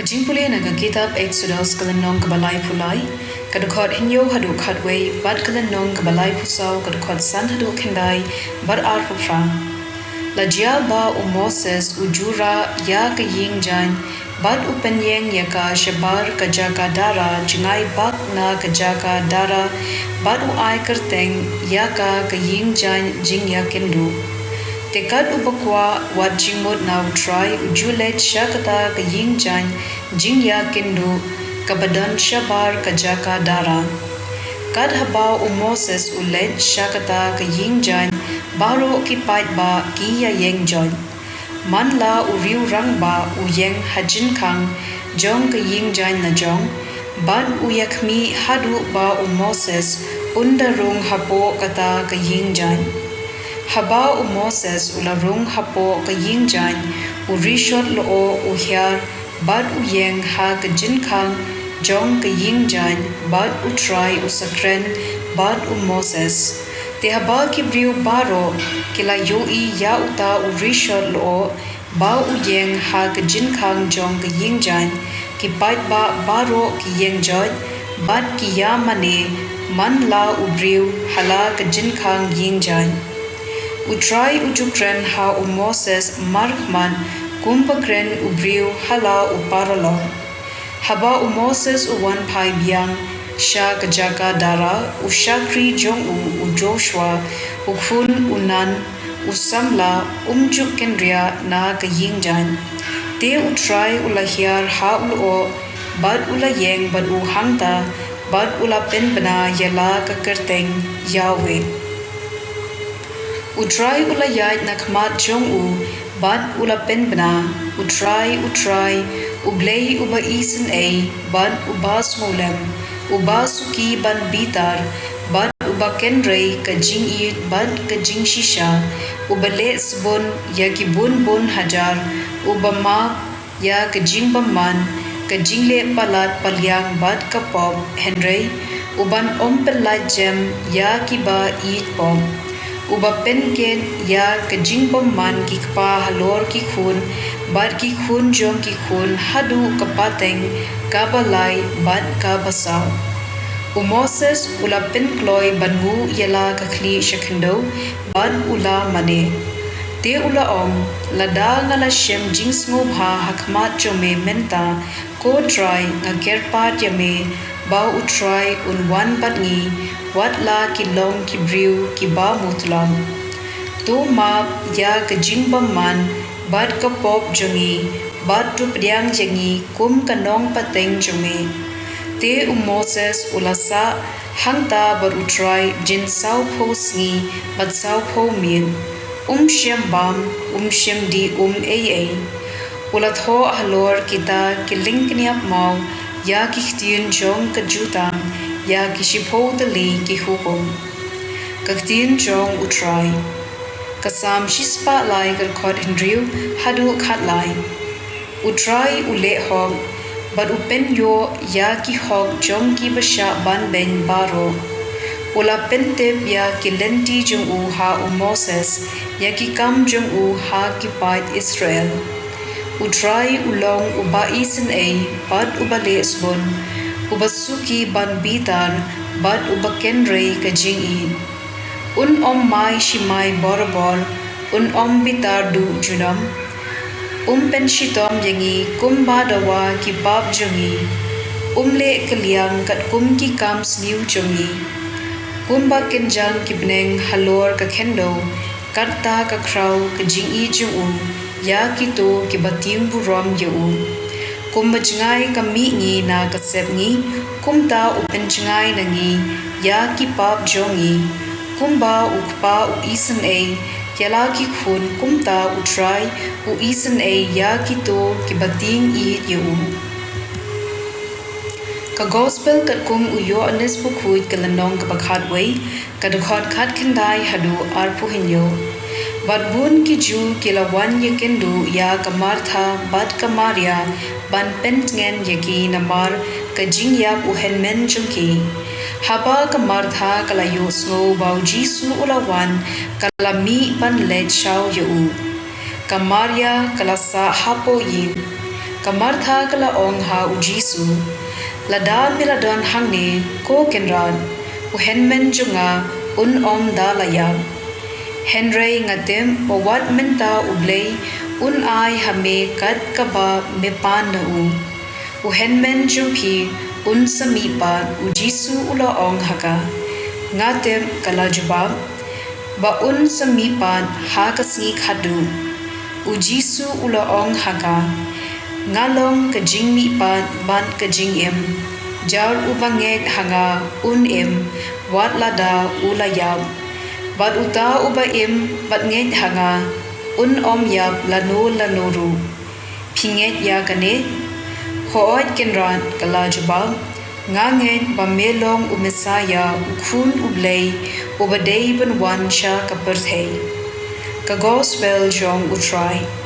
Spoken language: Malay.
Jingpule naga kitab Exodus kalanong kabalay pulay, kadukot hinyo haduk hadway, bad kalanong kabalay pusaw, kadukot san haduk hinday, bar arpufra. Lajya ba Moses ujura ya kaying jan, bad upenyeng ya ka shabar kajaka dara, jingay bak na kajaka dara, bad uay kerteng ya ka kaying jan jing ya kendu. Tekad ubakwa wat jingmod na utray ujulet syakata kaying jan jing ya kendu kabadan shabar kajaka dara. Kad habaw Moses ulet syakata kaying jan baro kipait ba kiya yeng jon. Man la uriu rang ba uyeng hajin kang jong kaying jan na jong. Bad uyakmi hadu ba Moses undarung hapo kata kaying jan. Haba Moses ularung hapo kaying jan urishot loo uhyar bad uyeng ha kajin kang jong kaying jan bad utray usakren bad Moses. Te haba kibriu baro kila yoi ya uta urishot loo ba uyeng ha kajin kang jong kaying jan kipait ba baro kiyeng jod bad kiya mane man la ubriu hala kajin kang ying jan. Utray ujukren ha Moses markman kumpakren ubriu hala uparalong. Haba Moses uwan pai biang sya kajaka dara usyakri jong u Joshua ukfun unan usamla umjuk kenria na kaying jan. Te utray ulahyar ha ulo bad ulayeng bad uhangta bad ulapen bana yala kakerteng Yahweh. Utray ulayat na kamat jong u, bad ulapen bana, utray, ublei uba isen ay, bad uba smolem, uba suki ban bitar, bad uba kenrey kajing it, bad kajing shisha, uba le sbon, ya kibun bun hajar, uba ma, ya kajing baman, kajing le palat palyang bad kapop, henrey, uban ompelat jem, ya kiba it pom. Uba penken ya kajing paman ki kpa halor ki khun bad ki khun jong ki khun hadu kapateng kabalay bad kabasaw. Moses ula penkloy bangu yala kakli shakindo bad ula mane. Te ula lada ngala shem jings ngobha hakmat jome menta ko try ngagerpat yame ba utray unwan batngi wat la kilong kibriu kiba mutlam. Tu map ya kajing baman bad kapop jongi bad tupriang jengi kum kanong pateng jome. Te Moses ulasa hangta bar utray jin saw po sngi bad saw po min. Shem bam shem di ay. Ulat ho halor kita kiling kniap mau ya ktien jong kajutang ya kishipo dali kihukom. Ktien jong utray. Kasam shispa lai karkot hindriu hadu katlay. Utray ule hog bad upen yo ya ki hog jong ki basya ban ben baro. Ula pentep ya ki lenti jong u ha Moses ya ki kam jong u ha ki pait Israel. Utray ulong uba isen ay bad uba lesbon uba suki ban bitar bad uba kenrey kajing in. Mai shimay borbor bitar du junam pen shitom yangi kumbadawa ki bab jongi le kalyang kat kum ki kam sniu jongi kumba kenjang ki bneng halor ka kendo karta ka kraw kajing i jung ya kito ki bating buram yau. Kumba jngay kami ngi na kasep ngi, kumta upen jngay na ngi, ya ki pap jongi, kumba ukpa u isen ay, yala ki khun kumta utray u isen ay ya kito ki bating i yau. Ka gospel kat kum uyo anes bukuit kalanong kabakhadway, kadukot kat kenday hadu arpu hinyo. Bad bun ki ju kilawan ye kendu ya kamartha bad kamaria ban pentngen yaki namar kajing ya uhen men jungki. Haba kamartha kalayo sngo bau jisu ulawan kalami ban led shaw yu. Kamaria kalasa hapo yin. kamartha kalaong ha u Jisu, ladan miladon hangne ko kenran, u henmen junga om dalayam. Henry ngatim o wat menta u Blei un ai hame kat kaba mepan na u henmen jumpi un samipan u Jisu ulaong haka. Ngatim kalajubab, ba un samipan ha kasngik hadu, u Jisu ulaong haka. Ngalong kajing mipan ban kajing im, jar ubanget hanga im, wat lada ulayab. Bat uta uba im bat nget hanga om yab lano ru. Pinget ya gane, hoot kenran kalajubab, nganget ba melong umesaya ukun ublei ubadei benwan sha kaperthei. Ka gospel jong utrai.